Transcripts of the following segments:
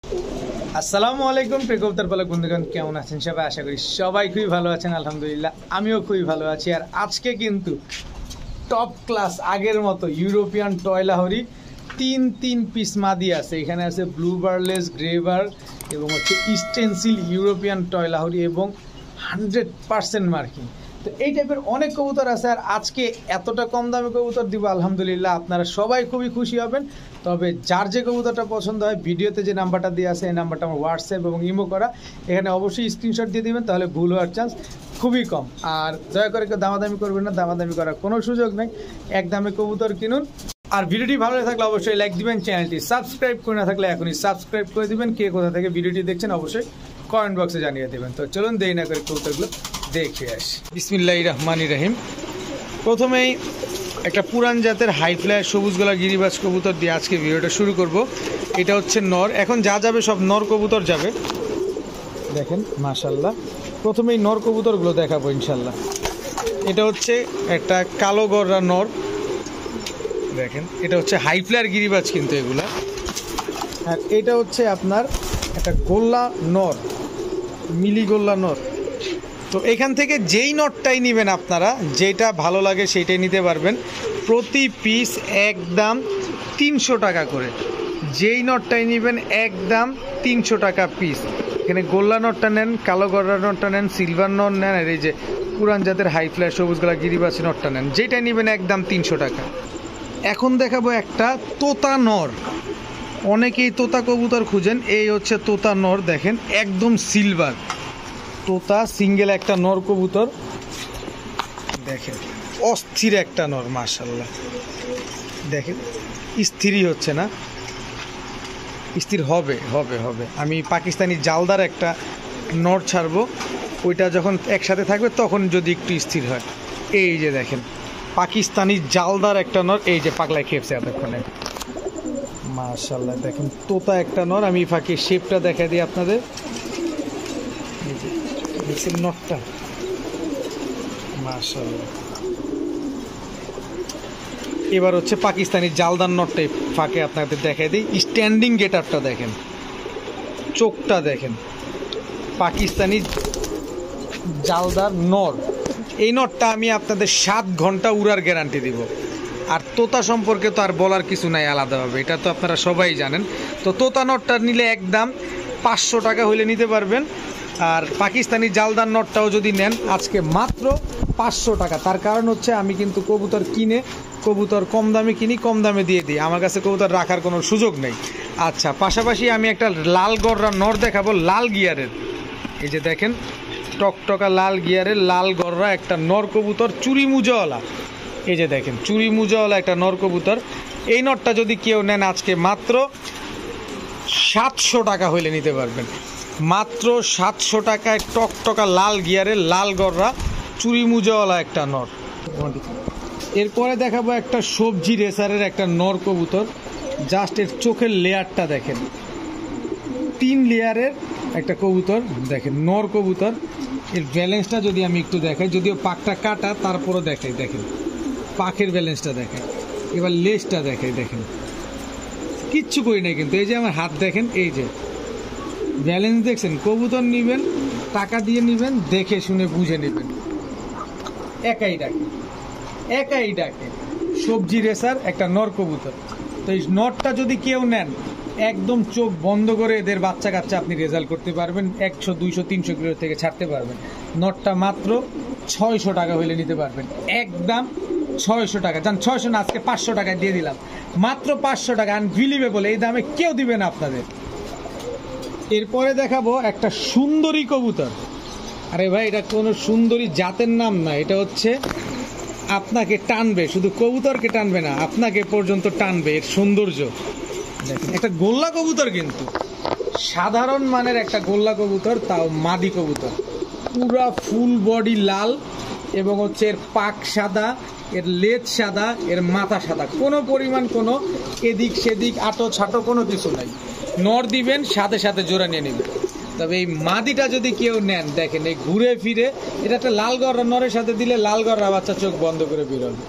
আসসালামু আলাইকুম প্রিয় কবুতর পালক বন্ধুগণ, কেমন আছেন সবাই? আশা করি সবাই খুবই ভালো আছেন। আলহামদুলিল্লাহ আমিও খুবই ভালো আছি। আর আজকে কিন্তু টপ ক্লাস আগের মতো ইউরোপিয়ান টয়লাহরি তিন পিস মাদি আছে। এখানে আছে ব্লু বার্লেস, গ্রে বার এবং হচ্ছে স্টেনসিল ইউরোপিয়ান টয়লাহরি এবং 100% মার্কিং। তো এই টাইপের অনেক কবুতর আছে। আর আজকে এতটা কম দামে কবুতর দিব, আলহামদুলিল্লাহ আপনারা সবাই খুবই খুশি হবেন। তবে যার যে কবুতরটা পছন্দ হয়, ভিডিওতে যে নাম্বারটা দিয়ে আছে এই নাম্বারটা আমার হোয়াটসঅ্যাপ এবং ইমো করা, এখানে অবশ্যই স্ক্রিনশট দিয়ে দিবেন, তাহলে ভুল হওয়ার চান্স খুবই কম। আর দয়া করে কেউ দামাদামি করবেন না, দামাদামি করার কোনো সুযোগ নেই, এক দামে কবুতর কিনুন। আর ভিডিওটি ভালো থাকলে অবশ্যই লাইক দিবেন, চ্যানেলটি সাবস্ক্রাইব করে না থাকলে এখনই সাবস্ক্রাইব করে দিবেন। কে কোথা থেকে ভিডিওটি দেখছেন অবশ্যই কমেন্ট বক্সে জানিয়ে দেবেন। তো চলুন দেরি না করে কবুতরগুলো দেখে আসি। বিসমিল্লাহির রহমানির রহিম। প্রথমেই একটা পুরান জাতের হাই ফ্লায়ার সবুজ গলা গিরিবাজ কবুতর দিয়ে আজকে ভিডিওটা শুরু করব। এটা হচ্ছে নর। এখন যা যাবে সব নর কবুতর যাবে। দেখেন মাশাল্লাহ, প্রথমেই নর কবুতরগুলো দেখাবো ইনশাল্লাহ। এটা হচ্ছে একটা কালো গররা নর। দেখেন এটা হচ্ছে হাই ফ্লায়ার গিরিবাজ কিন্তু এগুলা। আর এটা হচ্ছে আপনার একটা গোল্লা নর, মিলি গোল্লা নর। তো এখান থেকে যেই নটটাই নেবেন আপনারা, যেটা ভালো লাগে সেইটাই নিতে পারবেন। প্রতি পিস একদম 300 টাকা করে। যেই নটটাই নেবেন একদম 300 টাকা পিস। এখানে গোল্লা নটটা নেন, কালো গররা নটটা নেন, সিলভার নট নেন, আর এই যে পুরান জাতের হাই ফ্লায়ার সবুজ গলা গিরিবাসী নটটা নেন, যেটাই নেবেন একদম 300 টাকা। এখন দেখাবো একটা তোতা নর। অনেকেই তোতা কবুতর খুঁজেন, এই হচ্ছে তোতা নর। দেখেন একদম সিলভার তোতা সিঙ্গেল একটা নর কবুতর। দেখেন অস্থির একটা নর মাশাল্লাহ। দেখেন স্থিরই হচ্ছে না, স্থির হবে হবে হবে। আমি পাকিস্তানি জালদার একটা নর ছাড়বো, ওইটা যখন একসাথে থাকবে তখন যদি একটু স্থির হয়। এই যে দেখেন পাকিস্তানি জালদার একটা নর, এই যে পাগলায় খেপছে এতক্ষণে মাশাল্লাহ। দেখেন তোতা একটা নর। আমি ফাঁকে শেপটা দেখা দিই আপনাদের। নটটা মাশাআল্লাহ। এবার হচ্ছে পাকিস্তানি জালদার নটটাই ফাঁকে আপনাদের দেখাই দিই। স্ট্যান্ডিং গেট আপটা দেখেন, চোখটা দেখেন। পাকিস্তানি জালদার নর। এই নটটা আমি আপনাদের 7 ঘন্টা উড়ার গ্যারান্টি দিব। আর তোতা সম্পর্কে তো আর বলার কিছু নাই আলাদাভাবে, এটা তো আপনারা সবাই জানেন। তো তোতা নটটা নিলে একদম 500 টাকা হইলে নিতে পারবেন। আর পাকিস্তানি জালদার নটটাও যদি নেন আজকে মাত্র 500 টাকা। তার কারণ হচ্ছে আমি কিন্তু কবুতর কিনে কবুতর কম দামে কিনি, কম দামে দিয়ে দিই, আমার কাছে কবুতর রাখার কোনো সুযোগ নেই। আচ্ছা, পাশাপাশি আমি একটা লাল গররা নর দেখাবো, লাল গিয়ারের। এই যে দেখেন টকটকা লাল গিয়ারের লাল গররা একটা নর কবুতর, চুরি মুজাওয়ালা। এই যে দেখেন চুরি মুজাওয়ালা একটা নর কবুতর। এই নটটা যদি কেউ নেন আজকে মাত্র 700 টাকা হইলে নিতে পারবেন। মাত্র 700 টাকায় টকটকা লাল গিয়ারের লাল গররা চুরি মুজাওয়ালা একটা নর। এরপরে দেখাবো একটা সবজি রেসারের একটা নর কবুতর। জাস্ট এর চোখের লেয়ারটা দেখেন, 3 লেয়ারের একটা কবুতর। দেখেন নর কবুতর। এর ব্যালেন্সটা যদি আমি একটু দেখাই, যদিও পাকটা কাটা তারপরও দেখাই। দেখেন পাখের ব্যালেন্সটা দেখাই। এবার লেজটা দেখাই। দেখেন কিচ্ছু করি নাই কিন্তু, এই যে আমার হাত দেখেন, এই যে ব্যালেন্স দেখছেন। কবুতর নিবেন, টাকা দিয়ে নিবেন, দেখে শুনে বুঝে নেবেন। একাই ডাকে সবজি রেসার একটা নর কবুতর। তো এই নটটা যদি কেউ নেন একদম চোখ বন্ধ করে এদের বাচ্চা কাচ্চা আপনি রেজাল্ট করতে পারবেন। 100, 200, 300 কিলো থেকে ছাড়তে পারবেন। নটটা মাত্র 600 টাকা হইলে নিতে পারবেন, একদম 600 টাকা। যান 600 না, আজকে 500 টাকায় দিয়ে দিলাম, মাত্র 500 টাকা। আনবিলিভেবল, এই দামে কেউ দিবে না আপনাদের। এরপরে দেখাবো একটা সুন্দরী কবুতর। আরে ভাই, এটা কোনো সুন্দরী জাতের নাম না, এটা হচ্ছে আপনাকে টানবে, শুধু কবুতরকে টানবে না, আপনাকে পর্যন্ত টানবে এর সৌন্দর্য। দেখেন একটা গোল্লা কবুতর, কিন্তু সাধারণ মানের একটা গোল্লা কবুতর, তাও মাদি কবুতর। পুরা ফুল বডি লাল এবং হচ্ছে এর পাক সাদা, এর লেজ সাদা, এর মাথা সাদা। কোনো পরিমাণ কোনো এদিক সেদিক আটো ছাটো কোনো কিছু নাই। নর দিবেন সাথে সাথে জোড়া নিয়ে নেবেন। তবে এই মাদিটা যদি কেউ নেন, দেখেন এই ঘুরে ফিরে, এটা একটা লাল গররা নরের সাথে দিলে লাল গররা বাচ্চা চোখ বন্ধ করে বেরোবে।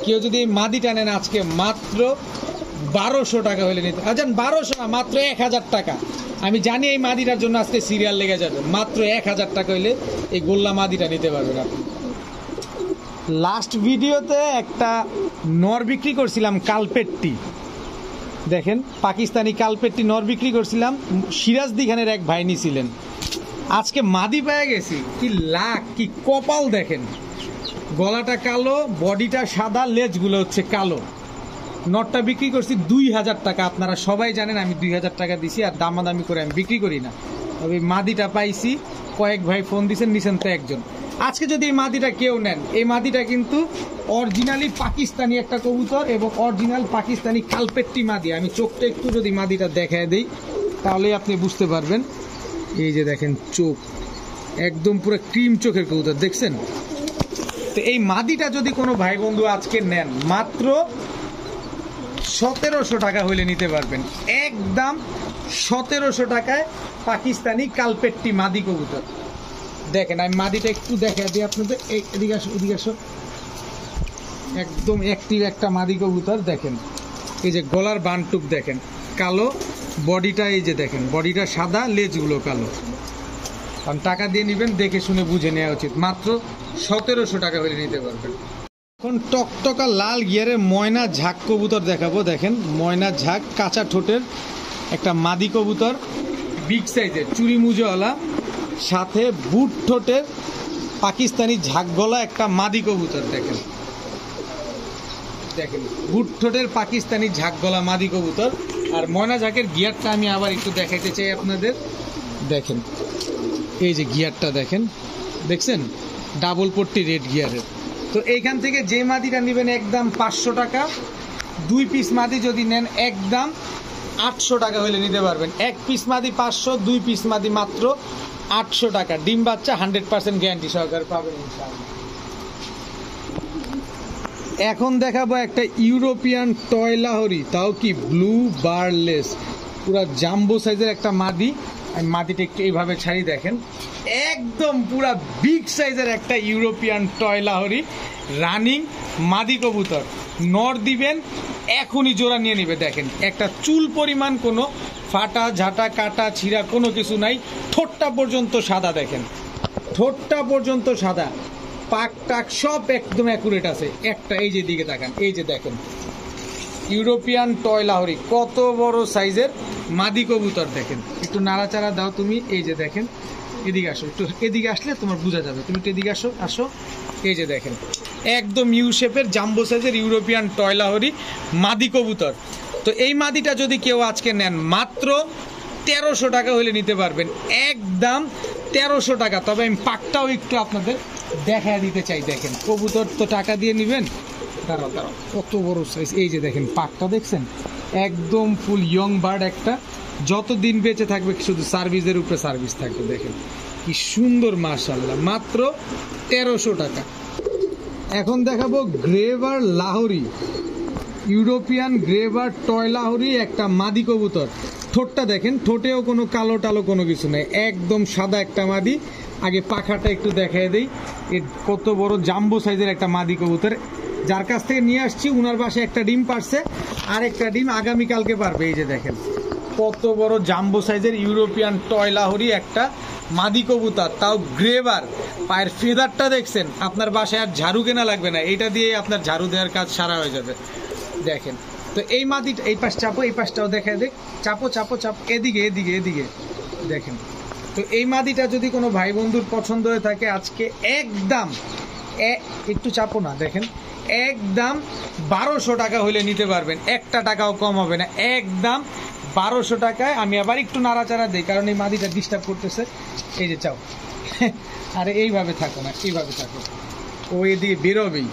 কেউ যদি এই মাদিটা নেন আজকে মাত্র 1200 টাকা হলে নিতে, আচ্ছা 1200 না, মাত্র 1000 টাকা। আমি জানি এই মাদিটার জন্য আজকে সিরিয়াল লেগে যাবে, মাত্র 1000 টাকা হলে এই গোল্লা মাদিটা নিতে পারবেন আপনি। লাস্ট ভিডিওতে একটা নর বিক্রি করছিলাম কালপেট্টি, দেখেন পাকিস্তানি কালপেট্টি নর বিক্রি করছিলাম, সিরাজদি খানের এক ভাই নিছিলেন। আজকে মাদি পেয়ে গেছি, কি লাখ কি কপাল দেখেন, গলাটা কালো, বডিটা সাদা, লেজগুলো হচ্ছে কালো। নটটা বিক্রি করছি 2000 টাকা। আপনারা সবাই জানেন আমি 2000 টাকা দিছি, আর দামাদামি করে আমি বিক্রি করি না। তবে মাদিটা পাইছি, কয়েক ভাই ফোন দিছেন, নিছেন তো একজন। আজকে যদি এই মাদিটা কেউ নেন, এই মাদিটা কিন্তু অরিজিনালি পাকিস্তানি একটা কবুতর এবং অরিজিনাল পাকিস্তানি কালপেট্টি মাদি। আমি চোখটা একটু যদি মাদিটা দেখায় দেই তাহলে আপনি বুঝতে পারবেন। এই যে দেখেন চোখ, একদম পুরো ক্রিম চোখের কবুতর, দেখছেন? তো এই মাদিটা যদি কোনো ভাই বন্ধু আজকে নেন, মাত্র 1700 টাকা হইলে নিতে পারবেন, একদম 1700 টাকায় পাকিস্তানি কালপেট্টি মাদি কবুতর। দেখেন আমি মাদিটা একটু দেখা দিই আপনাদের, এদিকে আসো, এদিকে আসো। একদম অ্যাক্টিভ একটা মাদি কবুতর, দেখেন এই যে গলার বানটুক দেখেন কালো, বডিটা এই যে দেখেন বডিটা সাদা, লেজগুলো কালো। কারণ টাকা দিয়ে নেবেন, দেখে শুনে বুঝে নেওয়া উচিত। মাত্র 1700 টাকা হলে নিতে পারবেন। এখন টকটকা লাল গিয়ারের ময়না ঝাঁক কবুতর দেখাবো। দেখেন ময়না ঝাঁক, কাঁচা ঠোঁটের একটা মাদি কবুতর, বিগ সাইজের, চুরি মুজোওয়ালা, সাথে বুট ঠোঁটের পাকিস্তানি ঝাঁক গলা একটা মাদি কবুতর। দেখেন দেখেন বুট ঠোঁটের পাকিস্তানি ঝাঁক গলা মাদি কবুতর। আর ময়না ঝাঁকের গিয়ারটা আমি আবার একটু দেখাইতে চাই আপনাদের। দেখেন এই যে গিয়ারটা দেখেন, দেখছেন ডাবল পট্টি রেড গিয়ারের। তো এইখান থেকে যে মাদিটা নেবেন একদম 500 টাকা, 2 পিস মাদি যদি নেন একদম 800 টাকা হলে নিতে পারবেন। 1 পিস মাদি 500, 2 পিস মাদি মাত্র 800 টাকা। ডিম বাচ্চা 100% গ্যারান্টি সহকারে পাবেন ইনশাআল্লাহ। এখন দেখাবো একটা ইউরোপিয়ান টয় লাহোরি, তাও কি ব্লু বারলেস, পুরা জাম্বো সাইজের একটা মাদি। আমি মাদিটা একটু এইভাবে ছাড়ি, দেখেন একদম পুরা বিগ সাইজের একটা ইউরোপিয়ান টয় লাহোরি রানিং মাদি কবুতর। নর দিবেন এখনই জোড়া নিয়ে নিবে। দেখেন একটা চুল পরিমাণ কোনো ফাটা ঝাঁটা কাটা ছিঁড়া কোনো কিছু নাই, ঠোঁটটা পর্যন্ত সাদা, দেখেন ঠোঁটটা পর্যন্ত সাদা, পাক টাক সব একদম অ্যাকুরেট আছে। একটা এই যে দিকে তাকান, এই যে দেখেন ইউরোপিয়ান টয় লাহোরি, কত বড় সাইজের মাদি কবুতর। দেখেন একটু নাড়াচাড়া দাও তুমি, এই যে দেখেন, এদিকে আসো, একটু এদিকে আসলে তোমার বোঝা যাবে, তুমি একটু এদিকে আসো, আসো। এই যে দেখেন একদম ইউ শেপের জাম্বো সাইজের ইউরোপিয়ান টয় লাহোরি মাদি কবুতর। তো এই মাদিটা যদি কেউ আজকে নেন, মাত্র 1300 টাকা হলে নিতে পারবেন, একদম 1300 টাকা। তবে আমি পাকটাও একটু আপনাদের দেখা দিতে চাই। দেখেন কবুতর তো টাকা দিয়ে নেবেন, দাঁড়াও দাঁড়াও, কত বড় সাইজ। এই যে দেখেন পাকটা দেখছেন, একদম ফুল ইয়ং বার্ড একটা, যতদিন বেঁচে থাকবে শুধু সার্ভিসের উপরে সার্ভিস থাকবে। দেখেন কি সুন্দর, মাশাআল্লাহ, মাত্র 1300 টাকা। এখন দেখাবো গ্রেভার লাহোরি, ইউরোপিয়ান গ্রেভার টয় লাহোরি একটা মাদি কবুতর। ঠোঁটটা দেখেন, ঠোঁটেও কোনো কালো টালো কোনো কিছু নেই, একদম সাদা একটা মাদি। আগে পাখাটা একটু দেখাই দেই, এর কত বড় জাম্বো সাইজের একটা মাদি কবুতর। যার কাছ থেকে নিয়ে আসছি উনার বাসায় একটা ডিম পারছে, আর একটা ডিম আগামীকালকে পারবে। এই যে দেখেন কত বড় জাম্বো সাইজের ইউরোপিয়ান টয় লাহোরি একটা মাদি কবুতর, তাও গ্রেভার। পায়ের ফেদারটা দেখছেন, আপনার বাসায় আর ঝাড়ু কেনা লাগবে না, এটা দিয়ে আপনার ঝাড়ু দেওয়ার কাজ সারা হয়ে যাবে। দেখেন তো এই মাদিটা, এই পাশ চাপো, এই পাশটাও দেখায় দেখ, চাপো চাপো চাপো, এদিকে এদিকে এদিকে দেখেন। তো এই মাদিটা যদি কোনো ভাই বন্ধুর পছন্দ হয়ে থাকে, আজকে একদম একটু চাপো না, দেখেন একদম 1200 টাকা হলে নিতে পারবেন, একটা টাকাও কম হবে না, একদম 1200 টাকায়। আমি আবার একটু নাড়াচাড়া দিই কারণ এই মাদিটা ডিস্টার্ব করতেছে। এই যে চাও, আরে এইভাবে থাকো না, এইভাবে থাকো, ও এদিকে বেরোবেই।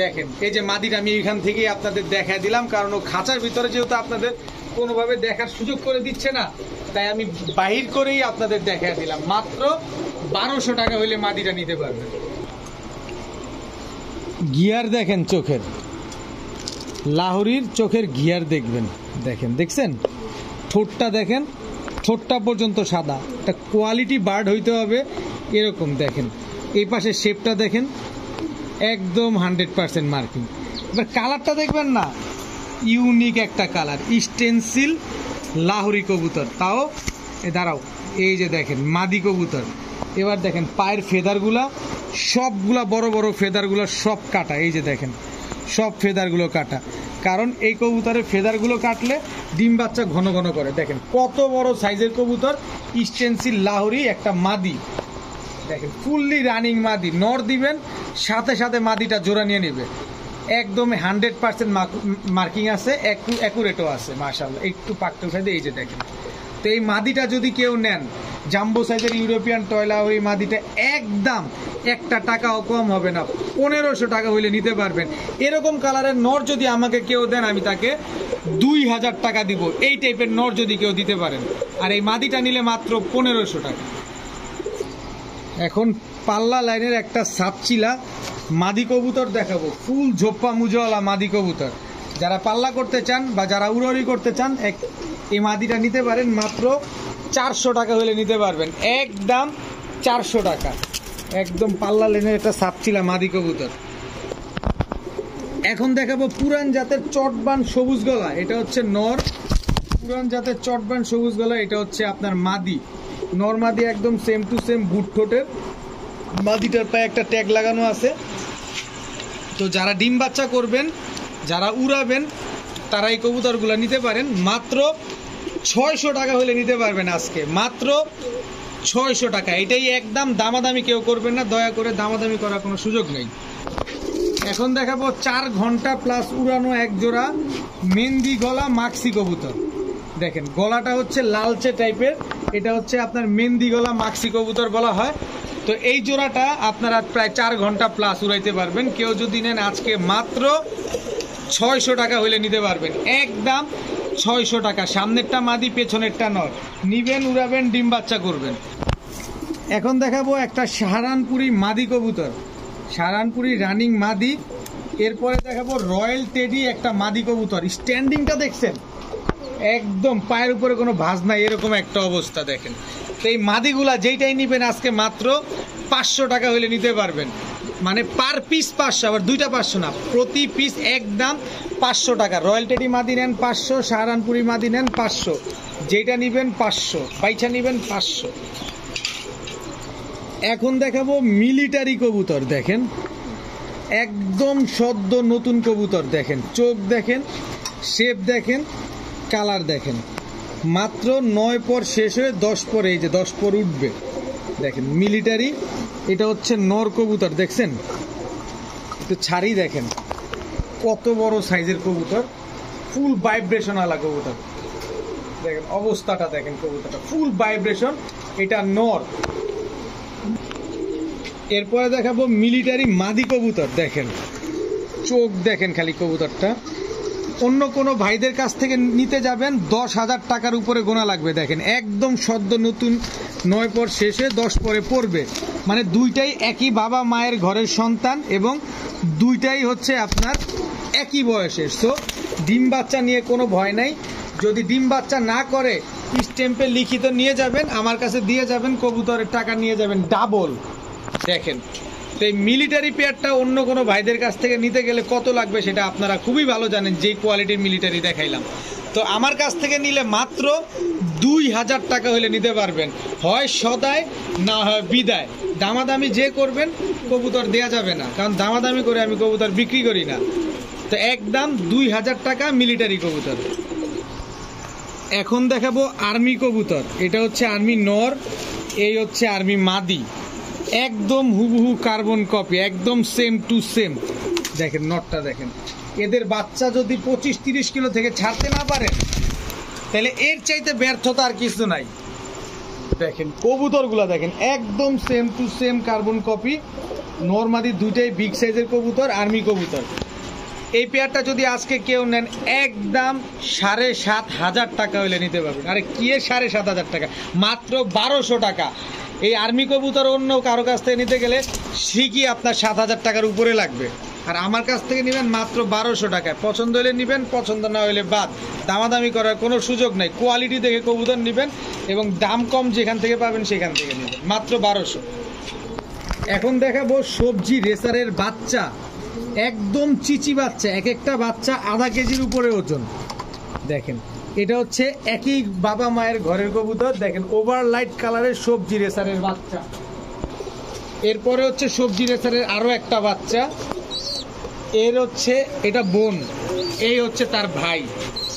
দেখেন এই যে মাদিটা আমি এখান থেকেই আপনাদের দেখা দিলাম, কারণ ও খাঁচার ভিতরে যেহেতু আপনাদের কোনোভাবে দেখার সুযোগ করে দিচ্ছে না, তাই আমি বাহির করেই আপনাদের দেখা দিলাম। মাত্র 1200 টাকা হলে মাদিটা নিতে পারবেন। গিয়ার দেখেন চোখের, লাহোরির চোখের গিয়ার দেখবেন, দেখেন দেখছেন ঠোঁটটা দেখেন, ঠোঁটটা পর্যন্ত সাদা। একটা কোয়ালিটি বার্ড হইতে হবে এরকম। দেখেন এই পাশে শেপটা দেখেন, একদম 100% মার্কিং। এবার কালারটা দেখবেন না, ইউনিক একটা কালার, স্টেনসিল লাহোরি কবুতর, তাও দাঁড়াও, এই যে দেখেন মাদি কবুতর। এবার দেখেন পায়ের ফেদারগুলা, সবগুলা বড় বড় ফেদারগুলো সব কাটা, এই যে দেখেন সব ফেদারগুলো কাটা, কারণ এই কবুতরের ফেদারগুলো কাটলে ডিম বাচ্চা ঘন ঘন করে। দেখেন কত বড় সাইজের কবুতর, স্টেনসিল লাহোরি একটা মাদি, দেখেন ফুললি রানিং মাদি। নর দিবেন সাথে সাথে মাদিটা জোড়া নিয়ে নেবে, একদম 100% মার্কিং আছে, অ্যাকুরেটও আছে মাশাআল্লাহ। একটু পাকতে উঠাই দিয়ে এই যে দেখেন। তো এই মাদিটা যদি কেউ নেন, জাম্বো সাইজের ইউরোপিয়ান টয়লা, ওই মাদিটা একদম একটা টাকাও কম হবে না, 1500 টাকা হইলে নিতে পারবেন। এরকম কালারের নর যদি আমাকে কেউ দেন, আমি তাকে 2000 টাকা দিব। এই টাইপের নর যদি কেউ দিতে পারেন, আর এই মাদিটা নিলে মাত্র 1500 টাকা। এখন পাল্লা লাইনের একটা সাপচিলা মাদি কবুতর দেখাবো, ফুল ঝোপ্পা মুজওয়ালা মাদি কবুতর। যারা পাল্লা করতে চান বা যারা উড়াউড়ি করতে চান, এই মাদিটা নিতে পারেন, মাত্র 400 টাকা হলে নিতে পারবেন, একদম 400 টাকা। একদম পাল্লা লাইনের একটা সাপচিলা মাদি কবুতর। এখন দেখাবো পুরান জাতের চটবান সবুজ গলা, এটা হচ্ছে নর। পুরান জাতের চটবান সবুজ গলা, এটা হচ্ছে আপনার মাদি। নর মাদি একদম সেম টু সেম, বুট ঠোঁটের। মাদিটার পায়ে একটা ট্যাগ লাগানো আছে। তো যারা ডিম বাচ্চা করবেন, যারা উড়াবেন, তারা এই কবুতরগুলো নিতে পারেন, মাত্র 600 টাকা হলে নিতে পারবেন আজকে, মাত্র 600 টাকা। এটাই একদম, দামাদামি কেউ করবেন না, দয়া করে দামাদামি করার কোনো সুযোগ নেই। এখন দেখাবো 4 ঘন্টা প্লাস উড়ানো এক জোড়া মেহেন্দি গলা মাক্সি কবুতর। দেখেন গলাটা হচ্ছে লালচে টাইপের, এটা হচ্ছে আপনার মেহেন্দি গলা মাক্সি কবুতর বলা হয়। তো এই জোড়াটা আপনারা প্রায় 4 ঘন্টা প্লাস উড়াইতে পারবেন। কেউ যদি নেন আজকে মাত্র 600 টাকা হইলে নিতে পারবেন, একদম 600 টাকা। সামনেরটা মাদি, পেছনেরটা নর, নিবেন, উড়াবেন, ডিম বাচ্চা করবেন। এখন দেখাবো একটা সাহারানপুরি মাদি কবুতর, সাহারানপুরি রানিং মাদি। এরপরে দেখাবো রয়্যাল টেডি একটা মাদি কবুতর। স্ট্যান্ডিংটা দেখছেন, একদম পায়ের উপরে কোনো ভাঁজ নাই, এরকম একটা অবস্থা দেখেন। তো এই মাদিগুলা যেইটাই নিবেন আজকে মাত্র 500 টাকা হলে নিতে পারবেন, মানে পার পিস 500, আবার দুইটা 500 না, প্রতি পিস একদম 500 টাকা। রয়্যাল টেডি মাদি নেন 500, সাহারানপুরি মাদি নেন 500, যেটা নিবেন 500, বাইচা নিবেন 500। এখন দেখাবো মিলিটারি কবুতর। দেখেন একদম সদ্য নতুন কবুতর, দেখেন চোখ দেখেন, শেপ দেখেন, কালার দেখেন। মাত্র 9 পর শেষ হয়ে 10 পর, এই যে 10 পর উঠবে। দেখেন মিলিটারি, এটা হচ্ছে নর কবুতর, দেখছেন একটু ছাড়ি, দেখেন কত বড় সাইজের কবুতর, ফুল ভাইব্রেশন আলা কবুতর। দেখেন অবস্থাটা, দেখেন কবুতরটা ফুল ভাইব্রেশন, এটা নর। এরপরে দেখাবো মিলিটারি মাদি কবুতর। দেখেন চোখ দেখেন খালি কবুতরটা। অন্য কোনো ভাইদের কাছ থেকে নিতে যাবেন 10,000 টাকার উপরে গোনা লাগবে। দেখেন একদম সদ্য নতুন, 9 পর শেষে 10 পরে পড়বে, মানে দুইটাই একই বাবা মায়ের ঘরের সন্তান এবং দুইটাই হচ্ছে আপনার একই বয়সের। সো ডিম বাচ্চা নিয়ে কোনো ভয় নাই। যদি ডিম বাচ্চা না করে স্ট্যাম্পে লিখিত নিয়ে যাবেন, আমার কাছে দিয়ে যাবেন, কবুতরের টাকা নিয়ে যাবেন ডাবল। দেখেন তো এই মিলিটারি পেয়ারটা অন্য কোনো ভাইদের কাছ থেকে নিতে গেলে কত লাগবে সেটা আপনারা খুবই ভালো জানেন, যেই কোয়ালিটির মিলিটারি দেখাইলাম। তো আমার কাছ থেকে নিলে মাত্র 2000 টাকা হলে নিতে পারবেন, হয় সদায় না হয় বিদায়। দামাদামি যে করবেন কবুতর দেয়া যাবে না, কারণ দামাদামি করে আমি কবুতর বিক্রি করি না। তো একদম 2000 টাকা মিলিটারি কবুতর। এখন দেখাবো আর্মি কবুতর। এটা হচ্ছে আর্মি নর, এই হচ্ছে আর্মি মাদি, একদম হুবহু কার্বন কপি, একদম সেম টু সেম। দেখেন নটটা দেখেন। এদের বাচ্চা যদি 25-30 কিলো থেকে ছাড়তে না পারেন, তাহলে এর চাইতে ব্যর্থতা আর কিছু নাই। দেখেন কবুতরগুলা দেখেন, একদম same to same carbon copy. নর মাদি দুইটাই বিগ সাইজের কবুতর, আর্মি কবুতর। এই পেয়ারটা যদি আজকে কেউ নেন, একদম 7,500 টাকা হলে নিতে পারবেন। আরে কি 7,500 টাকা, মাত্র 1200 টাকা। এই আর্মি কবুতর অন্য কারো কাছ থেকে নিতে গেলে ঠিকই আপনার 7,000 টাকার উপরে লাগবে, আর আমার কাছ থেকে নেবেন মাত্র 1200 টাকায়। পছন্দ হলে নেবেন, পছন্দ না হলে বাদ। দামাদামি করার কোনো সুযোগ নেই, কোয়ালিটি দেখে কবুতর নেবেন এবং দাম কম যেখান থেকে পাবেন সেখান থেকে নেবেন, মাত্র 1200। এখন দেখাবো সবজি রেসারের বাচ্চা, একদম চিচি বাচ্চা, এক একটা বাচ্চা আধা কেজির উপরে ওজন। দেখেন এটা হচ্ছে একই বাবা মায়ের ঘরের কবুতর। দেখেন ওভারলাইট কালারের সবজি রেসারের বাচ্চা। এরপরে হচ্ছে সবজি রেসারের আরো একটা বাচ্চা, এর হচ্ছে এটা বোন, এই হচ্ছে তার ভাই।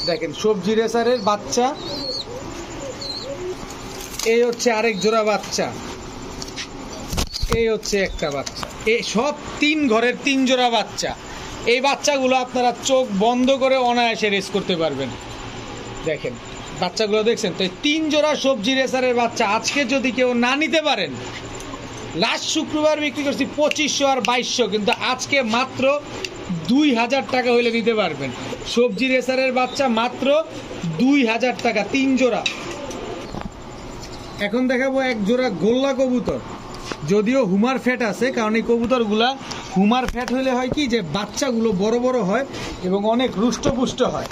দেখেন সবজি রেসারের বাচ্চা, এই হচ্ছে আরেক জোড়া বাচ্চা, এই হচ্ছে একটা বাচ্চা। এই সব 3 ঘরের 3 জোড়া বাচ্চা। এই বাচ্চাগুলো আপনারা চোখ বন্ধ করে অনায়াসে রেস করতে পারবেন। দেখেন বাচ্চাগুলো দেখছেন তো, 3 জোড়া সবজি রেসারের বাচ্চা আজকে যদি কেউ না নিতে পারেন, লাস্ট শুক্রবার বিক্রি করছি 2500 আর 2200, কিন্তু আজকে মাত্র 2000 টাকা হইলে নিতে পারবেন। সবজি রেসারের বাচ্চা মাত্র 2000 টাকা 3 জোড়া। এখন দেখাবো এক জোড়া গোল্লা কবুতর, যদিও হুমার ফ্যাট আছে, কারণ এই কবুতরগুলা হুমার ফ্যাট হলে হয় কি যে বাচ্চাগুলো বড় বড় হয় এবং অনেক রুষ্টপুষ্ট হয়।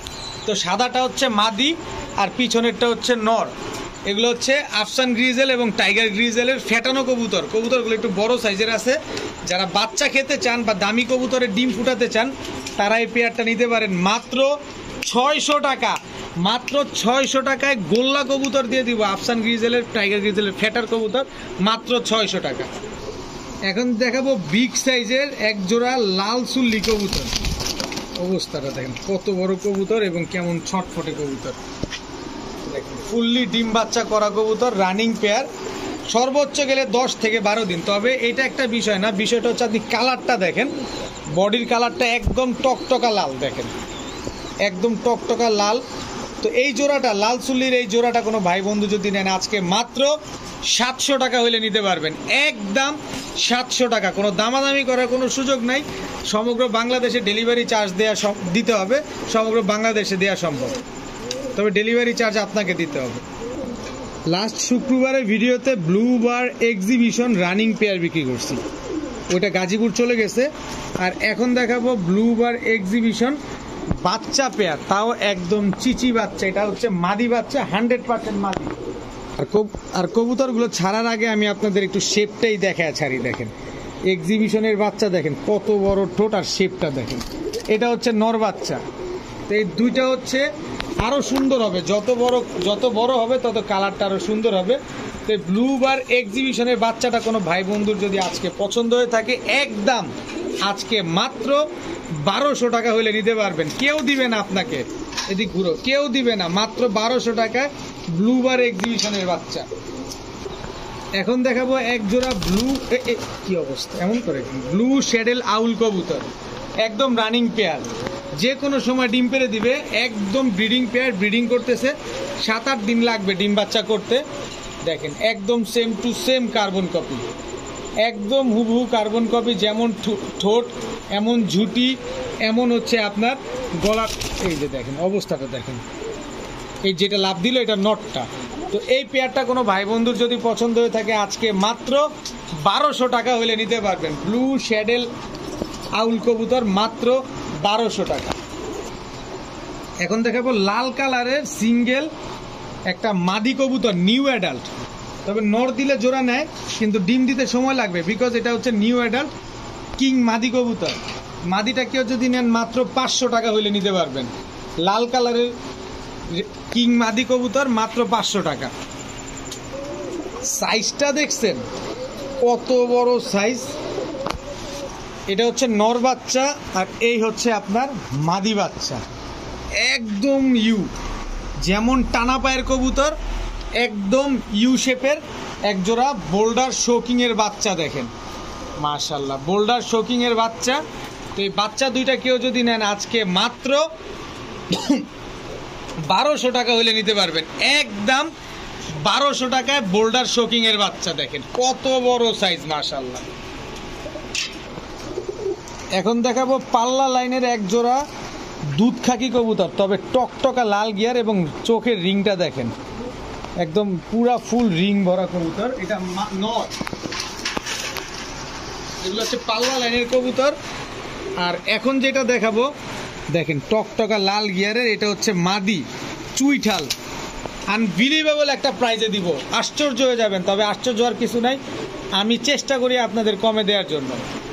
তো সাদাটা হচ্ছে মাদি আর পিছনেরটা হচ্ছে নর। এগুলো হচ্ছে আফসান গ্রিজেল এবং টাইগার গ্রিজেলের ফ্যাটানো কবুতর। কবুতরগুলো একটু বড় সাইজের আছে। যারা বাচ্চা খেতে চান বা দামি কবুতরের ডিম ফুটাতে চান, তারা এই পেয়ারটা নিতে পারেন মাত্র 600 টাকা। মাত্র 600 টাকায় গোল্লা কবুতর দিয়ে দিব, আফসান গ্রিজেলের টাইগার গ্রিজেলের ফ্যাটার কবুতর মাত্র 600 টাকা। এখন দেখাবো বিগ সাইজের এক জোড়া লাল চুল্লি কবুতর। অবস্থাটা দেখেন কত বড় কবুতর এবং কেমন ছটফটে কবুতর। দেখেন ফুললি ডিম বাচ্চা করা কবুতর, রানিং পেয়ার, সর্বোচ্চ গেলে 10 থেকে 12 দিন। তবে এটা একটা বিষয় না, বিষয়টা হচ্ছে আপনি কালারটা দেখেন, বডির কালারটা একদম টকটকা লাল। দেখেন একদম টকটকা লাল। তো এই জোড়াটা লাল চুল্লির এই জোড়াটা কোনো ভাই বন্ধু যদি নেন, আজকে মাত্র 700 টাকা হইলে নিতে পারবেন। একদম 700 টাকা, কোনো দামাদামি করার কোনো সুযোগ নাই। সমগ্র বাংলাদেশে ডেলিভারি চার্জ দিতে হবে, সমগ্র বাংলাদেশে দেওয়া সম্ভব, তবে ডেলিভারি চার্জ আপনাকে দিতে হবে। লাস্ট শুক্রবারের ভিডিওতে ব্লু বার এক্সিবিশন রানিং পেয়ার বিক্রি করছি, ওইটা গাজীপুর চলে গেছে। আর এখন দেখাবো ব্লু বার এক্সিবিশন বাচ্চা পেয়ার, তাও একদম চিচি বাচ্চা। এটা হচ্ছে মাদি বাচ্চা, 100% মাদি। আর কবুতরগুলো ছাড়ার আগে আমি আপনাদের একটু শেপটাই দেখায় ছাড়ি। দেখেন এক্সিবিশনের বাচ্চা, দেখেন কত বড় ঠোঁট আর শেপটা দেখেন। এটা হচ্ছে নর বাচ্চা। তো এই দুইটা হচ্ছে আরো সুন্দর হবে, যত বড় হবে তত কালারটা আরো সুন্দর হবে। তো ব্লু বার এক্সিবিশনের বাচ্চাটা কোনো ভাই বন্ধুর যদি আজকে পছন্দ হয়ে থাকে, একদম আজকে মাত্র 1200 টাকা হলে নিতে পারবেন। কেউ দিবে না আপনাকে, এদিক ঘুরো, কেউ দিবে না, মাত্র 1200 টাকায় ব্লু বার এক্সিবিশনের বাচ্চা। এখন দেখাবো এক জোড়া কি অবস্থা এমন করে, ব্লু শ্যাডেল আউল কবুতর, একদম রানিং পেয়ার, যে কোনো সময় ডিম পেড়ে দিবে। একদম ব্রিডিং পেয়ার, ব্রিডিং করতেছে, 7-8 দিন লাগবে ডিম বাচ্চা করতে। দেখেন একদম same to same carbon copy, একদম হুবহু কার্বন কপি, যেমন ঠোঁট এমন ঝুটি, এমন হচ্ছে আপনার গলা। এই যে দেখেন অবস্থাটা দেখেন, এই যেটা লাভ দিল এটা নটটা। তো এই পেয়ারটা কোনো ভাই বন্ধুর যদি পছন্দ হয়ে থাকে, আজকে মাত্র 1200 টাকা হলে নিতে পারবেন। ব্লু শ্যাডেল আউল কবুতর মাত্র 1200 টাকা। এখন দেখাবো লাল কালারের সিঙ্গেল একটা মাদি কবুতর, নিউ অ্যাডাল্ট। তবে নর দিলে জোড়া নেয়, কিন্তু ডিম দিতে সময় লাগবে, বিকজ এটা হচ্ছে নিউ অ্যাডাল্ট কিং মাদি কবুতর। মাদিটা কেউ যদি নেন মাত্র 500 টাকা হইলে নিতে পারবেন। লাল কালারের কিং মাদি কবুতর মাত্র 500 টাকা। সাইজটা দেখছেন কত বড় সাইজ। এটা হচ্ছে নর বাচ্চা আর এই হচ্ছে আপনার মাদি বাচ্চা, একদম যেমন টানা পায়ের কবুতর, একদম ইউ শেপের এক জোড়া বোল্ডার শোকিং এর বাচ্চা। দেখেন মাশাআল্লাহ, বোল্ডার শোকিং এর বাচ্চা। তো এই বাচ্চা দুইটা কেউ যদি নেন, আজকে মাত্র 1200 টাকা হলে নিতে পারবেন। একদম 1200 টাকায় বোল্ডার শোকিং এর বাচ্চা। দেখেন কত বড় সাইজ, মাশাআল্লাহ। এখন দেখাবো পাল্লা লাইনের এক জোড়া দুধ খাকি কবুতর, তবে টকটকা লাল গিয়ার এবং চোখের রিংটা দেখেন, একদম পুরা ফুল রিং ভরা কবুতর। এটা নর, এগুলো হচ্ছে পাল্লা লাইনের কবুতর। আর এখন যেটা দেখাবো, দেখেন টকটকা লাল গিয়ারের, এটা হচ্ছে মাদি চুইঠাল। আনবিলিভেবল একটা প্রাইজে দিব, আশ্চর্য হয়ে যাবেন। তবে আশ্চর্য হওয়ার কিছু নাই, আমি চেষ্টা করি আপনাদের কমে দেওয়ার জন্য।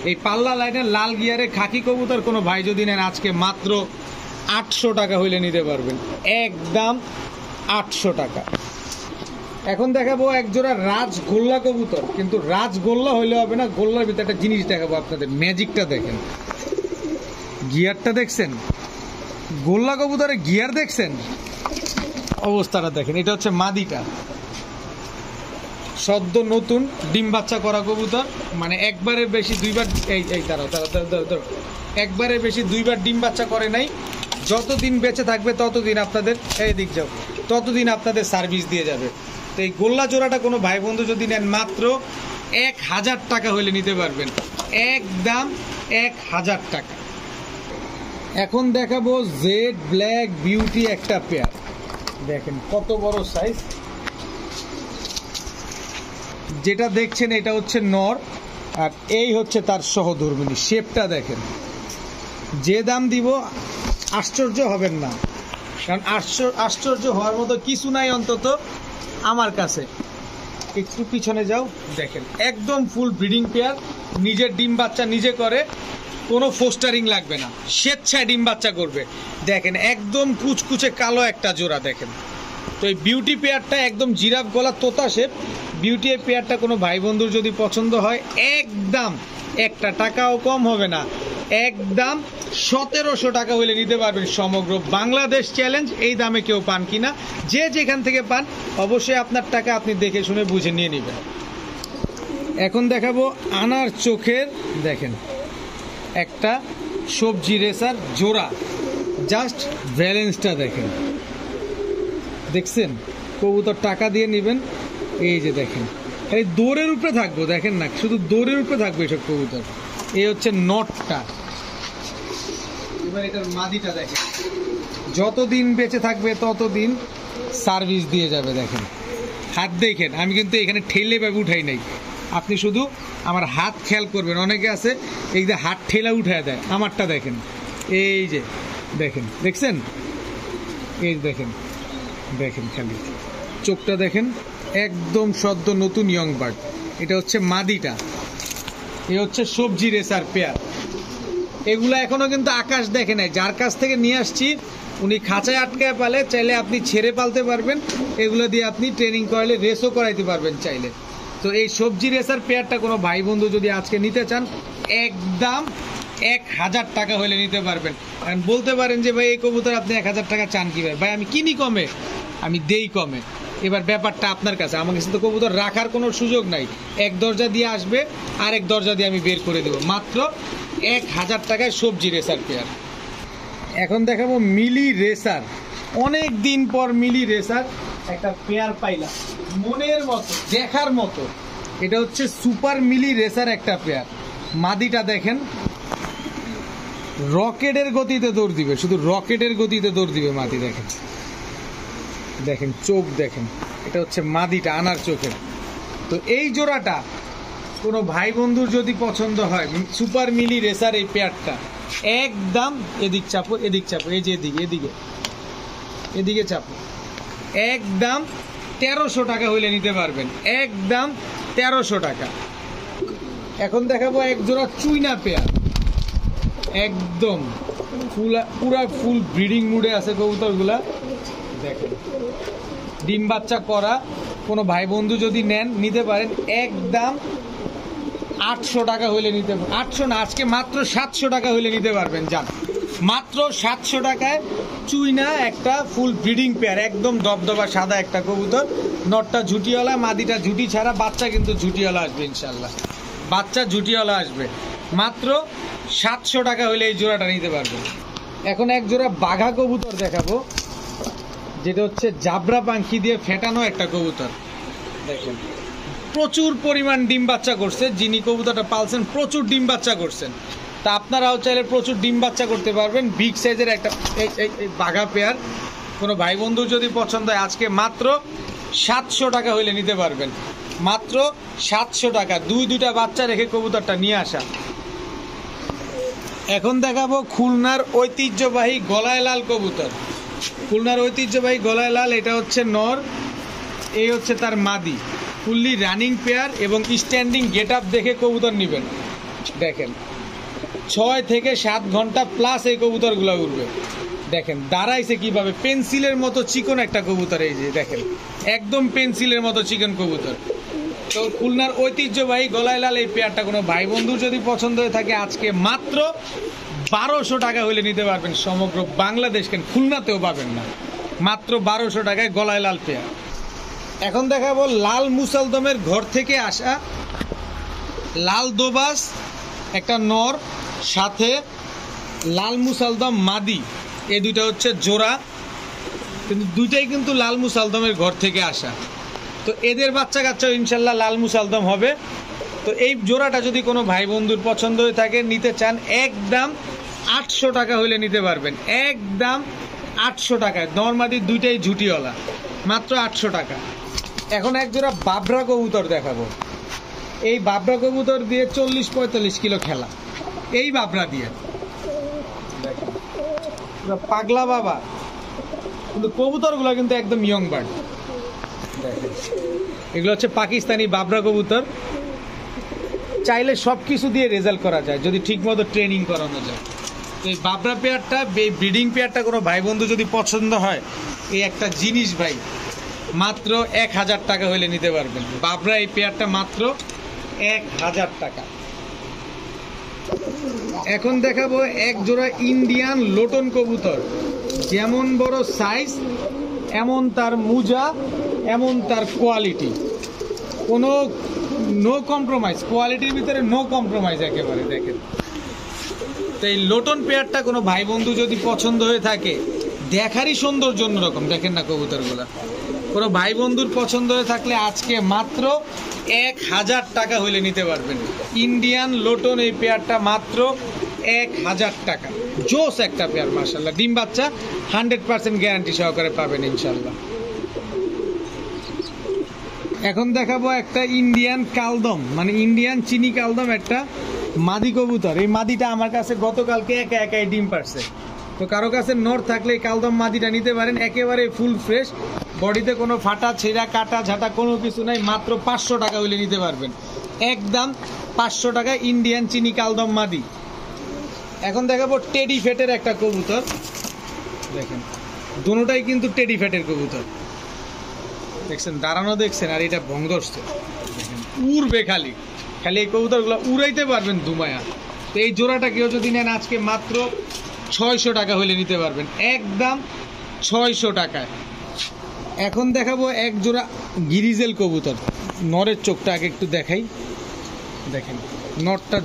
এই পাল্লা লাইনের লাল গিয়ারে খাকি কবুতর কোনো ভাই যদি নেন আজকে মাত্র 800 টাকা হইলে নিতে পারবেন, একদম 800 টাকা। এখন দেখাবো এক জোড়া রাজগোল্লা কবুতর, কিন্তু রাজগোল্লা হইলে হবে না, গোল্লার ভিতরে একটা জিনিস দেখাবো আপনাদের, ম্যাজিকটা দেখেন, গিয়ারটা দেখছেন, গোল্লা কবুতরের গিয়ার দেখছেন, অবস্থাটা দেখেন। এটা হচ্ছে মাদিটা, সদ্য নতুন ডিম বাচ্চা করা কবুতর, মানে একবারের বেশি দুইবার, এই তারা একবারের বেশি দুইবার ডিম বাচ্চা করে নাই। যতদিন বেঁচে থাকবে ততদিন আপনাদের, এই দিক যাও, ততদিন আপনাদের সার্ভিস দিয়ে যাবে। তো এই গোল্লা জোড়াটা কোনো ভাই বন্ধু যদি নেন মাত্র 1000 টাকা হলে নিতে পারবেন, একদম 1000 টাকা। এখন দেখাবো জেড ব্ল্যাক বিউটি একটা পেয়ার, দেখেন কত বড় সাইজ। যেটা দেখছেন এটা হচ্ছে নর, আর এই হচ্ছে তার সহধর্মিণী। শেপটা দেখেন, যে দাম দিব আশ্চর্য হবেন না, কারণ আশ্চর্য হওয়ার মতো কিছু নাই অন্তত আমার কাছে। একটু পিছনে যাও, দেখেন একদম ফুল ব্রিডিং পেয়ার, নিজের ডিম বাচ্চা নিজে করে, কোনো ফোস্টারিং লাগবে না, স্বেচ্ছায় ডিম বাচ্চা করবে। দেখেন একদম কুচকুচে কালো একটা জোড়া দেখেন। তো এই বিউটি পেয়ারটা একদম জিরাফ গলা তোতা শেপ, বিউটি পেয়ারটা কোনো ভাই বন্ধুর যদি পছন্দ হয় একদম একটা টাকাও কম হবে না, একদম 1700 টাকা হলে নিতে পারবেন। সমগ্র বাংলাদেশ চ্যালেঞ্জ, এই দামে কেউ পান কিনা, যে যেখান থেকে পান অবশ্যই আপনার টাকা আপনি দেখে শুনে বুঝে নিয়ে নেবেন। এখন দেখাবো আনার চোখের, দেখেন একটা সবজি রেসার জোড়া, জাস্ট ব্যালেন্সটা দেখেন, দেখছেন কবুতর টাকা দিয়ে নেবেন। এই যে দেখেন এই দৌড়ের উপরে থাকবো, দেখেন না শুধু দৌড়ের উপরে থাকবে এসব কবুতর। এই হচ্ছে নটটা। এবার এটার মাদিটা দেখেন, যতদিন বেঁচে থাকবে ততদিন সার্ভিস দিয়ে যাবে। দেখেন হাত দেখেন, আমি কিন্তু এখানে ঠেলে ভাবে উঠাই নাই, আপনি শুধু আমার হাত খেয়াল করবেন। অনেকে আছে এই যে হাত ঠেলা উঠায় দেয়, আমারটা দেখেন, এই যে দেখেন, দেখছেন, এই দেখেন, দেখেন খালি চোখটা দেখেন, একদম সদ্য নতুন ইয়ং বার্ড। এটা হচ্ছে মাদিটা, এ হচ্ছে সবজি রেসার পেয়ার। এগুলো এখনো কিন্তু আকাশ দেখে নাই, যার কাছ থেকে নিয়ে আসছি উনি খাঁচায় আটকায় পালে, চাইলে আপনি ছেড়ে পালতে পারবেন, এগুলো দিয়ে আপনি ট্রেনিং করাইলে রেসও করাইতে পারবেন চাইলে। তো এই সবজি রেসার পেয়ারটা কোনো ভাই বন্ধু যদি আজকে নিতে চান একদম 1000 টাকা হলে নিতে পারবেন। কারণ বলতে পারেন যে ভাই এই কবুতর আপনি 1000 টাকা চান কিভাবে, ভাই আমি কিনি কমে, আমি দেই কমে। এবার ব্যাপারটা আপনার কাছে, আমার কাছে তো কবুতর রাখার কোনো সুযোগ নাই, এক দরজা দিয়ে আসবে আরেক দরজা দিয়ে আমি বের করে দেবো, মাত্র 1000 টাকায় সবজি রেসার পেয়ার। এখন দেখাবো মিলি রেসার, অনেক দিন পর মিলি রেসার একটা পেয়ার পাইলাম, মনের মতো দেখার মতো। এটা হচ্ছে সুপার মিলি রেসার একটা পেয়ার। মাদিটা দেখেন রকেটের গতিতে দৌড় দিবে, শুধু রকেটের গতিতে দৌড় দিবে মাদি। দেখেন দেখেন চোখ দেখেন, এটা হচ্ছে মাদিটা আনার চোখের। তো এই জোড়াটা কোনো ভাই বন্ধুর যদি পছন্দ হয়, সুপার মিলি রেসার এই পেয়ারটা একদম, এদিক চাপো এদিক চাপো, এই যে এদিকে এদিকে এদিকে চাপো, একদম 1300 টাকা হইলে নিতে পারবেন, একদম 1300 টাকা। এখন দেখাবো এক জোড়া চুইনা পেয়ার, একদম পুরা ফুল ব্রিডিং মুডে আছে কবুতরগুলা। দেখেন ডিম বাচ্চা করা, কোনো ভাই বন্ধু যদি নেন নিতে পারেন, একদম 800 টাকা হইলে নিতে পারবেন, 800 না আজকে মাত্র 700 টাকা হইলে নিতে পারবেন। যান মাত্র 700 টাকায় চুইনা একটা ফুল ব্রিডিং পেয়ার, একদম দবদবা সাদা একটা কবুতর। নটটা ঝুটিওয়ালা, মাদিটা ঝুটি ছাড়া, বাচ্চা কিন্তু ঝুটিওয়ালা আসবে ইনশাল্লাহ, বাচ্চা ঝুটিওয়ালা আসবে। মাত্র 700 টাকা হইলে এই জোড়াটা নিতে পারবেন। এখন এক জোড়া বাঘা কবুতর দেখাবো, যেটা হচ্ছে জাবরা পাখি দিয়ে ফেটানো একটা কবুতর। দেখেন প্রচুর পরিমাণ ডিম বাচ্চা করছে, যিনি কবুতরটা পালছেন প্রচুর ডিম বাচ্চা করছেন, তা আপনারাও চাইলে প্রচুর ডিম বাচ্চা করতে পারবেন। বিগ সাইজের একটা এই বাঘা পেয়ার কোনো ভাই বন্ধুর যদি পছন্দ হয় আজকে মাত্র 700 টাকা হইলে নিতে পারবেন, মাত্র 700 টাকা। দুইটা বাচ্চা রেখে কবুতরটা নিয়ে আসা। এখন দেখাবো খুলনার ঐতিহ্যবাহী গলায় লাল কবুতর, খুলনার ঐতিহ্যবাহী গলায় লাল। এটা হচ্ছে নর, এই হচ্ছে তার মাদি। ফুললি রানিং পেয়ার এবং স্ট্যান্ডিং গেট আপ দেখে কবুতর নেবেন। দেখেন 6 থেকে 7 ঘন্টা প্লাস এই কবুতরগুলো উড়বে। দেখেন দাঁড়াইছে কিভাবে, পেন্সিলের মতো চিকন একটা কবুতর। এই যে দেখেন একদম পেন্সিলের মতো চিকন কবুতর। তো খুলনার ঐতিহ্যবাহী গলায় লাল এই পেয়ারটা কোনো ভাই বন্ধু যদি পছন্দ হয়ে থাকে আজকে মাত্র 1200 টাকা হলে নিতে পারবেন। সমগ্র বাংলাদেশ, কেন খুলনাতেও পাবেন না, মাত্র 1200 টাকায় গলায় লাল পেয়ার। এখন দেখাবো লাল মুসালদমের ঘর থেকে আসা লাল দোবাস একটা নর, সাথে লাল মুসালদম মাদি। এই দুইটা হচ্ছে জোড়া, কিন্তু দুইটাই কিন্তু লাল মুসালদমের ঘর থেকে আসা। তো এদের বাচ্চা কাচ্চাও ইনশাল্লাহ লাল মুসালদম হবে। তো এই জোড়াটা যদি কোনো ভাই বন্ধুর পছন্দ হয়ে থাকে, নিতে চান, একদম 800 টাকা হইলে নিতে পারবেন। একদম 800 টাকায়, নরমাদি দুইটাই ঝুটিওয়ালা, মাত্র 800 টাকা। এখন এক জোড়া বাবরা কবুতর দেখাবো। এই বাবরা কবুতর দিয়ে 40-45 কিলো খেলা, এই বাবরা দিয়ে পাগলা বাবা। কিন্তু কবুতরগুলো কিন্তু একদম ইয়ং বার্ড। এগুলো হচ্ছে পাকিস্তানি বাবরা কবুতর। চাইলে সব কিছু দিয়ে রেজাল্ট করা যায় যদি ঠিকমতো ট্রেনিং করানো যায়। তো এই বাবরা পেয়ারটা, এই ব্রিডিং পেয়ারটা কোনো ভাই বন্ধু যদি পছন্দ হয়, এই একটা জিনিস ভাই মাত্র 1000 টাকা হইলে নিতে পারবেন। বাবরা এই পেয়ারটা মাত্র 1000 টাকা। এখন দেখাবো এক জোড়া ইন্ডিয়ান লোটন কবুতর। যেমন বড় সাইজ, এমন তার মুজা, এমন তার কোয়ালিটি, কোনো নো কম্প্রোমাইজ, কোয়ালিটির ভিতরে নো কম্প্রোমাইজ একেবারে। দেখেন তো এই লোটন পেয়ারটা কোনো ভাই বন্ধু যদি পছন্দ হয়ে থাকে, দেখারই সৌন্দর্য অন্যরকম। দেখেন না কবুতরগুলা, কোনো ভাই বন্ধুর পছন্দ হয়ে থাকলে আজকে মাত্র 1000 টাকা হইলে নিতে পারবেন। ইন্ডিয়ান লোটন এই পেয়ারটা মাত্র 1000 টাকা। জোস একটা পেয়ার, মাশাআল্লাহ। ডিম বাচ্চা 100% গ্যারান্টি সহকারে পাবেন ইনশাল্লাহ। এখন দেখাবো একটা ইন্ডিয়ান কালদম, মানে ইন্ডিয়ান চিনি কালদম, একটা মাদি কবুতর। এই মাদিটা আমার কাছে গতকালকে একাই ডিম পারছে। তো কারো কাছে নর থাকলে এই কালদম মাদিটা নিতে পারেন, একেবারে ফুল ফ্রেশ, বডিতে কোনো ফাটা ছেঁড়া কাটা ঝাঁটা কোনো কিছু নাই। মাত্র 500 টাকা হইলে নিতে পারবেন। একদম 500 টাকা ইন্ডিয়ান চিনি কালদম মাদি। এখন দেখাবো টেডি ফেটের একটা কবুতর। দেখেন দুটোটাই কিন্তু টেডি ফেটের কবুতর। দেখছেন দাঁড়ানো, দেখছেন, আর এটা ভং ধরছে। উড়বে খালি খালি এই কবুতরগুলো উড়াইতে পারবেন দুমায়া। তো এই জোড়াটা কেউ যদি নেন আজকে মাত্র 600 টাকা হলে নিতে পারবেন। একদম 600 টাকায়। এখন দেখাবো এক জোড়া গিরিজেল কবুতর। নরের চোখটা আগে একটু দেখাই। দেখেন নরটা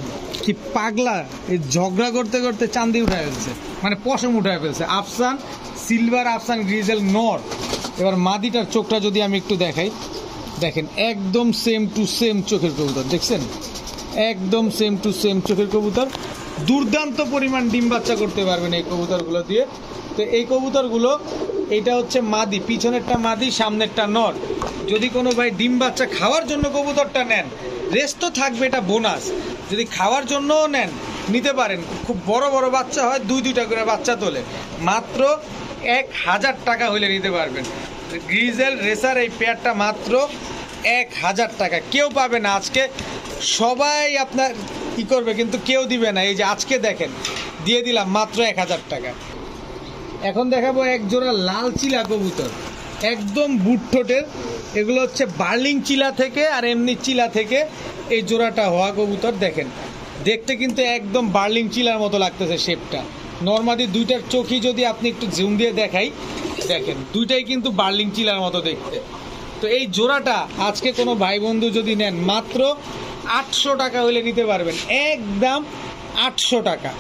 কি পাগলা, এই ঝগড়া করতে করতে চান্দি উঠায় ফেলছে, মানে পশম উঠায় ফেলছে। আফসান সিলভার আফসান গ্রিজেল নর। এবার মাদিটার চোখটা যদি আমি একটু দেখাই, দেখেন একদম সেম টু সেম চোখের কবুতর। দেখছেন একদম সেম টু সেম চোখের কবুতর। দুর্দান্ত পরিমাণ ডিম বাচ্চা করতে পারবেন এই কবুতরগুলো দিয়ে। তো এই কবুতরগুলো, এটা হচ্ছে মাদি, পিছনেরটা মাদি, সামনেরটা নর। যদি কোনো ভাই ডিম বাচ্চা খাওয়ার জন্য কবুতরটা নেন, রেস্ট তো থাকবে, এটা বোনাস। যদি খাওয়ার জন্যও নেন নিতে পারেন। খুব বড় বড় বাচ্চা হয়, 2-2টা করে বাচ্চা তোলে। মাত্র 1000 টাকা হলে নিতে পারবেন। গ্রিজেল রেসার এই পেয়ারটা মাত্র 1000 টাকা। কেউ পাবে না আজকে, সবাই আপনার কি করবে কিন্তু কেউ দিবে না। এই যে আজকে দেখেন দিয়ে দিলাম মাত্র 1000 টাকা। এখন দেখাবো এক জোড়া লাল চিলা কবুতর, একদম বুট ঠোঁটের। এগুলো হচ্ছে বার্লিং চিলা থেকে আর এমনি চিলা থেকে এই জোড়াটা হওয়া কবুতর। দেখেন দেখতে কিন্তু একদম বার্লিং চিলার মতো লাগতেছে শেপটা। নর্মালি দুইটার চোখই যদি আপনি একটু জুম দিয়ে দেখাই, দেখেন দুইটাই কিন্তু বার্লিং চিলার মতো দেখতে। তো এই জোড়াটা আজকে কোনো ভাই বন্ধু যদি নেন মাত্র 800 টাকা হলে নিতে পারবেন। একদম 800 টাকা।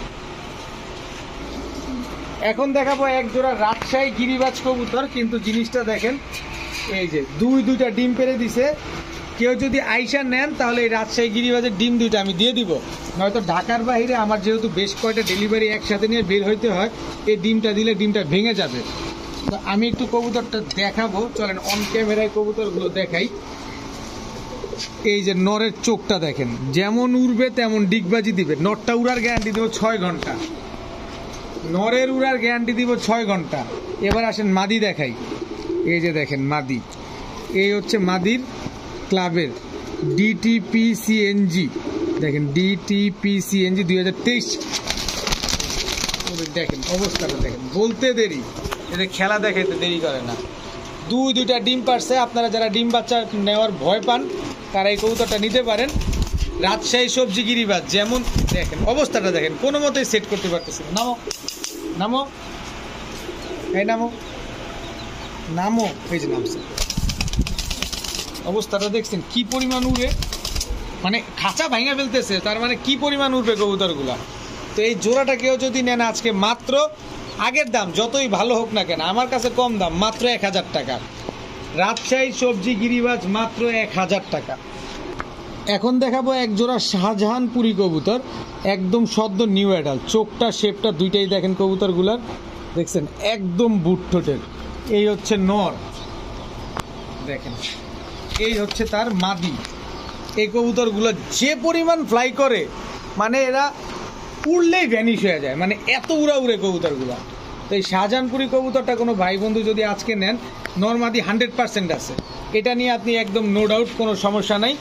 এখন দেখাবো এক জোড়া রাজশাহী গিরিবাজ কবুতর। কিন্তু জিনিসটা দেখেন, এই যে দুইটা ডিম পেড়ে দিছে। কেউ যদি আইসা নেন তাহলে এই রাজশাহী গিরিবাজের ডিম দুইটা আমি দিয়ে দিব। নয়তো ঢাকার বাইরে আমার যেহেতু বেশ কয়টা ডেলিভারি একসাথে নিয়ে বের হইতে হয়, এই ডিমটা দিলে ডিমটা ভেঙে যাবে। তো আমি একটু কবুতরটা দেখাবো, চলেন অন ক্যামেরায় কবুতরগুলো দেখাই। এই যে নরের চোখটা দেখেন, যেমন উড়বে তেমন ডিগবাজি দিবে। নরটা উড়ার গ্যারান্টি দেবো 6 ঘন্টা, নরের উড়ার গ্যারান্টি দিব 6 ঘন্টা। এবার আসেন মাদি দেখাই। এই যে দেখেন মাদি, এই হচ্ছে মাদির ক্লাবের DTPCNG দেখেন DTPCNG 2023। দেখেন অবস্থাটা দেখেন, বলতে দেরি, এদের খেলা দেখাইতে দেরি করে না। দুইটা ডিম পারছে। আপনারা যারা ডিম বাচ্চা নেওয়ার ভয় পান তারা এই কবুতরটা নিতে পারেন। রাজশাহী সবজি গিরিবাজ যেমন, দেখেন অবস্থাটা দেখেন, কোনো মতেই সেট করতে পারতেছে না। নামো নামো, এই নামো নামো, এই যে নামছে। অবস্থাটা দেখছেন কি পরিমাণ উড়ে, মানে খাঁচা ভাঙা ফেলতেছে, তার মানে কি পরিমাণ উঠবে কবুতরগুলা। তো এই জোড়াটা কেউ যদি নেন আজকে মাত্র, আগের দাম যতই ভালো হোক না কেন আমার কাছে কম দাম, মাত্র 1000 টাকা। রাজশাহী সবজি গিরিবাজ মাত্র 1000 টাকা। এখন দেখাবো এক জোড়া শাহজাহানপুরি কবুতর, একদম সদ্য নিউ অ্যাডাল। চোখটা শেপটা দুইটাই দেখেন কবুতরগুলার, দেখছেন একদম বুট ঠোঁটের। এই হচ্ছে নর, দেখেন এই হচ্ছে তার মাদি। এই কবুতরগুলো যে পরিমাণ ফ্লাই করে, মানে এরা উড়লেই ভ্যানিশ হয়ে যায়, মানে এত উড়া উড়ে কবুতরগুলো। তো এই শাহজাহানপুরি কবুতরটা কোনো ভাই বন্ধু যদি আজকে নেন, নরমাদি 100% আছে, এটা নিয়ে আপনি একদম নো ডাউট, কোনো সমস্যা নাই।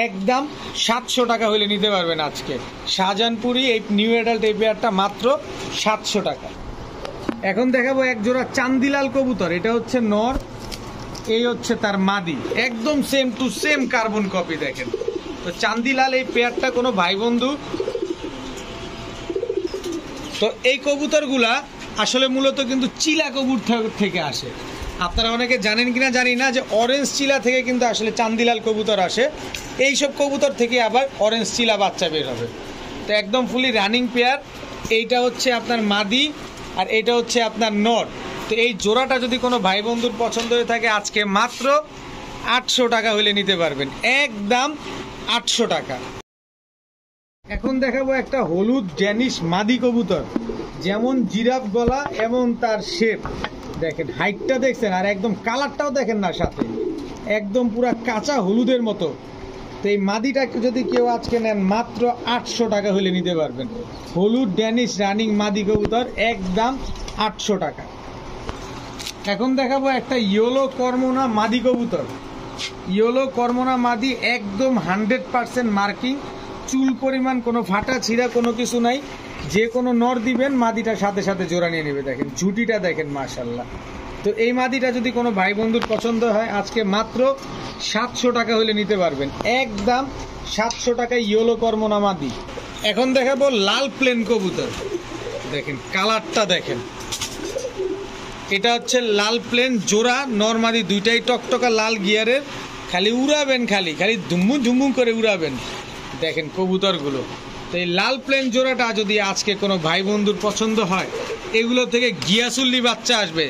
একদম 700 টাকা হলে নিতে পারবেন আজকে শাহজাহানপুরি এই নিউ অ্যাডাল্ট এই পেয়ারটা মাত্র 700 টাকা। এখন দেখাবো এক জোড়া চান্দিলাল কবুতর, এটা হচ্ছে নর, এই হচ্ছে তার মাদি, একদম same to same carbon copy. দেখেন তো চান্দিলাল এই পেয়ারটা কোনো ভাই বন্ধু, তো এই কবুতরগুলা আসলে মূলত কিন্তু চিলা কবুতর থেকে আসে। আপনারা অনেকে জানেন কিনা জানি না যে অরেঞ্জ চিলা থেকে কিন্তু আসলে চান্দিলাল কবুতর আসে। এইসব কবুতর থেকে আবার অরেঞ্জ চিলা বাচ্চা বের হবে। তো একদম ফুলি রানিং পেয়ার। এইটা হচ্ছে আপনার মাদি আর এটা হচ্ছে আপনার নর। তো এই জোড়াটা যদি কোনো ভাই বন্ধুর পছন্দ হয়ে থাকে আজকে মাত্র 800 টাকা হলে নিতে পারবেন, একদম 800 টাকা। এখন দেখাবো একটা হলুদ ড্যানিশ মাদি কবুতর, যেমন জিরাফ গলা এবং তার শেপ দেখেন, হাইটটা দেখছেন, আর একদম কালারটাও দেখেন না, সাথে একদম পুরা কাঁচা হলুদের মতো। তো এই মাদিটাকে যদি কেউ আজকে নেন মাত্র 800 টাকা হলে নিতে পারবেন। হলুদ ড্যানিশ রানিং মাদি কবুতর, একদম 800 টাকা। এখন দেখাবো একটা ইয়েলো কর্মনা মাদি কবুতর। ইয়েলো কর্মনা মাদি একদম 100% মার্কিং, চুল পরিমাণ কোনো ফাটা ছিঁড়া কোনো কিছু নাই। যে কোনো নর দিবেন মাদিটার সাথে সাথে জোড়া নিয়ে নেবে। দেখেন ঝুটিটা দেখেন, মাশাল্লাহ। তো এই মাদিটা যদি কোনো ভাই বন্ধুর পছন্দ হয় আজকে মাত্র 700 টাকা হলে নিতে পারবেন, একদম 700 টাকায় ইয়েলো কর্মনা মাদি। এখন দেখাবো লাল প্লেন কবুতর, দেখেন কালারটা দেখেন, এটা হচ্ছে লাল প্লেন জোড়া, নরমাদি দুইটাই টকটকা লাল গিয়ারের। খালি উড়াবেন, খালি খালি ধুমু ধুমু করে উড়াবেন। দেখেন কবুতরগুলো। তো এই লাল প্লেন জোড়াটা যদি আজকে কোনো ভাই বন্ধুর পছন্দ হয়, এগুলো থেকে গিয়াসুল্লি বাচ্চা আসবে,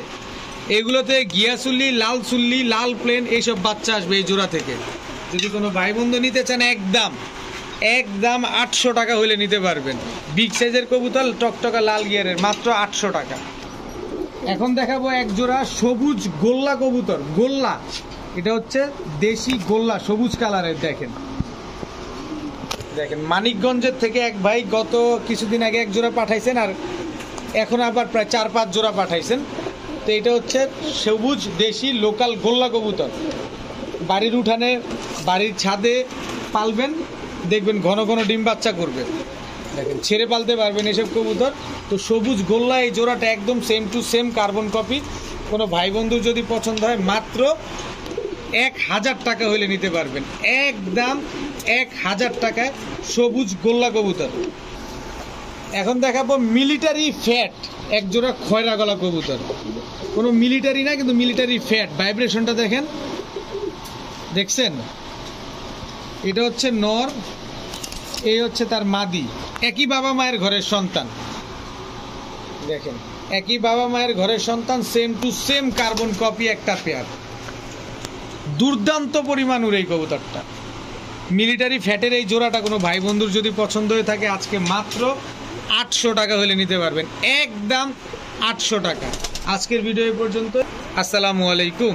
এগুলো থেকে গিয়াসুল্লি, লাল সুল্লি, লাল প্লেন এইসব বাচ্চা আসবে এই জোড়া থেকে। যদি কোনো ভাই বন্ধু নিতে চান একদম 800 টাকা হলে নিতে পারবেন। বিগ সাইজের কবুতর টকটকা লাল গিয়ারের, মাত্র 800 টাকা। এখন দেখাবো এক জোড়া সবুজ গোল্লা কবুতর, গোল্লা, এটা হচ্ছে দেশি গোল্লা, সবুজ কালারের। দেখেন দেখেন মানিকগঞ্জের থেকে এক ভাই গত কিছুদিন আগে এক জোড়া পাঠাইছেন, আর এখন আবার প্রায় 4-5 জোড়া পাঠাইছেন। তো এটা হচ্ছে সবুজ দেশি লোকাল গোল্লা কবুতর। বাড়ির উঠানে, বাড়ির ছাদে পালবেন, দেখবেন ঘন ঘন ডিম বাচ্চা করবে। দেখেন ছেড়ে পালতে পারবেন এসব কবুতর। তো সবুজ গোল্লা এই জোড়াটা একদম same to same carbon copy. কোনো ভাই বন্ধুর যদি পছন্দ হয় মাত্র 1000 টাকা হলে নিতে পারবেন, একদম 1000 টাকায় সবুজ গোল্লা কবুতর। এখন দেখাবো মিলিটারি ফ্যাট এক জোড়া খয়রা গলা কবুতর। কোনো মিলিটারি না, কিন্তু মিলিটারি ফ্যাট। ভাইব্রেশনটা দেখেন, দেখছেন? এটা হচ্ছে নর, এই হচ্ছে তার মাদি। একই বাবা মায়ের ঘরের সন্তান। দেখেন একই বাবা মায়ের ঘরের সন্তান, same to same carbon copy একটা পেয়ার। দুর্দান্ত পরিমাণ উড়ে এই কবুতরটা। মিলিটারি ফ্যাটের এই জোড়াটা কোনো ভাই বন্ধুর যদি পছন্দ হয়ে থাকে আজকে মাত্র 800 টাকা হলে নিতে পারবেন, একদম 800 টাকা। আজকের ভিডিও এই পর্যন্ত। আসসালামু আলাইকুম।